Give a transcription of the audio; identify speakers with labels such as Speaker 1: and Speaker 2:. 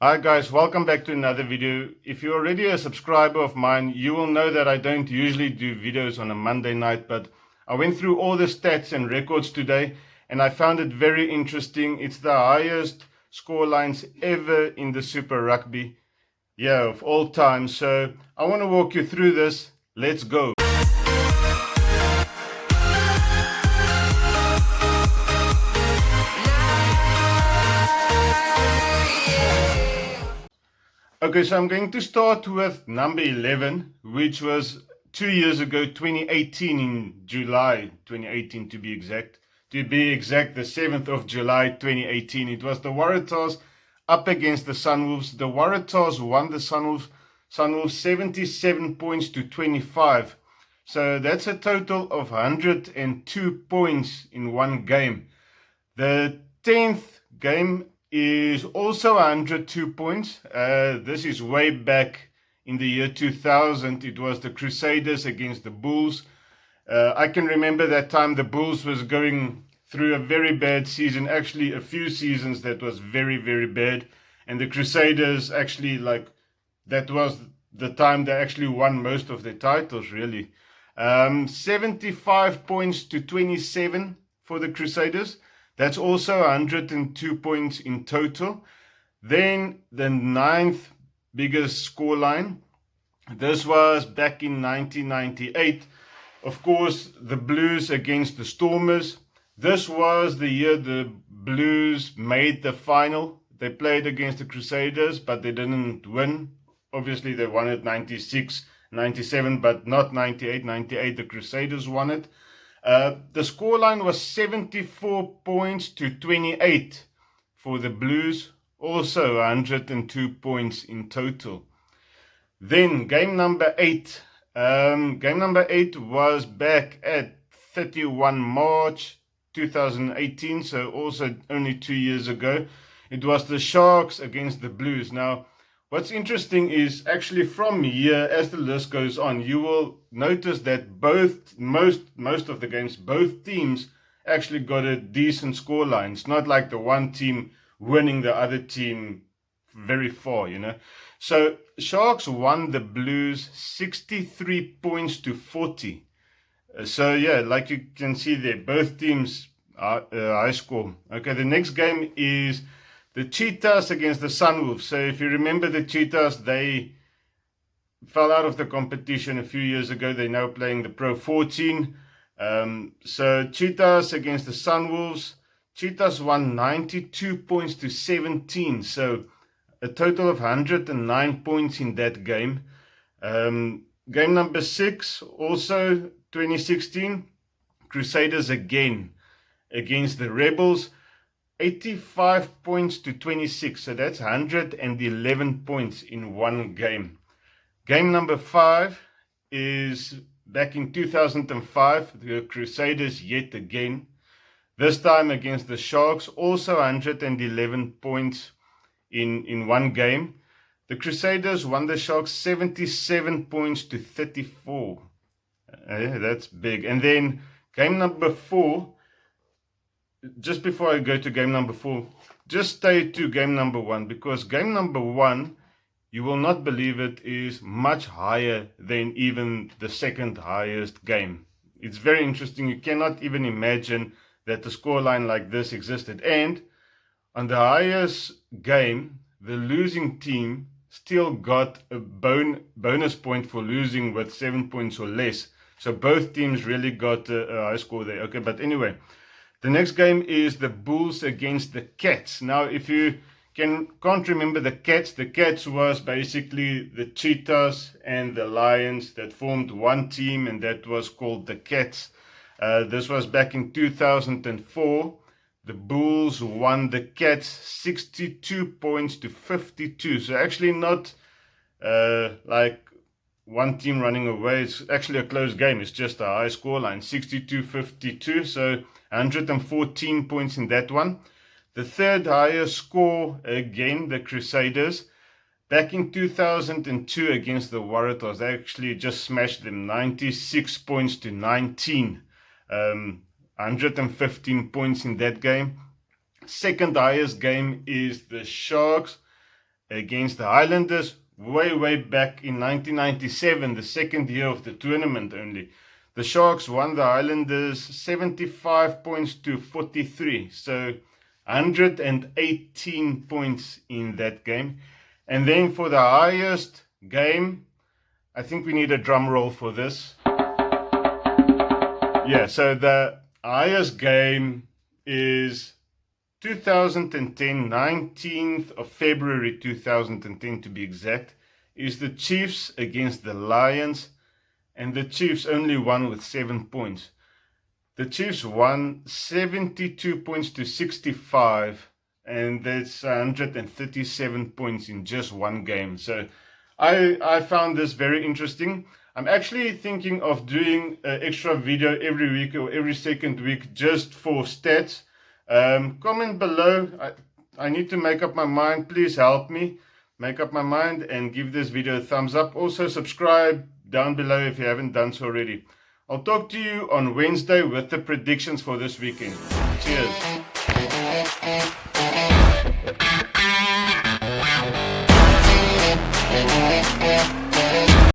Speaker 1: Hi guys, welcome back to another video. If you're already a subscriber of mine, you will know that I don't usually do videos on a Monday night, but I went through all the stats and records today and I found it very interesting. It's the highest score lines ever in the Super Rugby, of all time. So I want to walk you through this. Let's go. Okay, so I'm going to start with number 11, which was 2 years ago, 2018, in July 2018 to be exact. To be exact, the 7th of July 2018. It was the Waratahs up against the Sunwolves. The Waratahs won the Sunwolves 77 points to 25. So that's a total of 102 points in one game. The 10th game is also 102 points. This is way back in the year 2000. It was the Crusaders against the Bulls. I can remember that time the Bulls was going through a very bad season, actually a few seasons that was very, very bad. And the Crusaders actually, that was the time they actually won most of their titles, really. 75 points to 27 for the Crusaders. That's also 102 points in total. Then the 9th biggest scoreline. This was back in 1998. Of course, the Blues against the Stormers. This was the year the Blues made the final. They played against the Crusaders, but they didn't win. Obviously, they won it 96, 97, but not 98. 98, the Crusaders won it. The scoreline was 74 points to 28 for the Blues, also 102 points in total. Then game number 8. Game number 8 was back at 31 March 2018, so also only 2 years ago. It was the Sharks against the Blues. Now, what's interesting is actually from here, as the list goes on, you will notice that most of the games, both teams actually got a decent scoreline. It's not like the one team winning the other team very far, So Sharks won the Blues 63 points to 40. So like you can see there, both teams are high score. Okay, the next game is the Cheetahs against the Sunwolves. So if you remember the Cheetahs, they fell out of the competition a few years ago. They're now playing the Pro 14. So Cheetahs against the Sunwolves. Cheetahs won 92 points to 17. So a total of 109 points in that game. Game number 6, also 2016. Crusaders again against the Rebels. 85 points to 26, so that's 111 points in one game. Game number 5 is back in 2005, the Crusaders yet again. This time against the Sharks, also 111 points in one game. The Crusaders won the Sharks 77 points to 34. That's big. And then game number 4, just before I go to game number 4, just stay to game number 1, because game number 1, you will not believe it, is much higher than even the second highest game. It's very interesting. You cannot even imagine that the scoreline like this existed. And on the highest game, the losing team still got a bonus point for losing with 7 points or less. So both teams really got a high score there. Okay, but anyway, the next game is the Bulls against the Cats. Now, if you can't remember the Cats was basically the Cheetahs and the Lions that formed one team, and that was called the Cats. This was back in 2004. The Bulls won the Cats 62 points to 52. So actually not like one team running away. It's actually a close game. It's just a high scoreline, 62-52. So 114 points in that one. The third highest score, again, the Crusaders. Back in 2002 against the Waratahs, they actually just smashed them 96 points to 19. 115 points in that game. Second highest game is the Sharks against the Highlanders way back in 1997, the second year of the tournament only. The Sharks won the Highlanders 75 points to 43, so 118 points in that game. And then for the highest game, I think we need a drum roll for this. Yeah, so the highest game is 2010, 19th of February 2010 to be exact, is the Chiefs against the Lions, and the Chiefs only won with 7 points. The Chiefs won 72 points to 65, and that's 137 points in just one game. So I found this very interesting. I'm actually thinking of doing an extra video every week or every second week just for stats. Comment below. I need to make up my mind. Please help me make up my mind and give this video a thumbs up. Also subscribe down below if you haven't done so already. I'll talk to you on Wednesday with the predictions for this weekend. Cheers.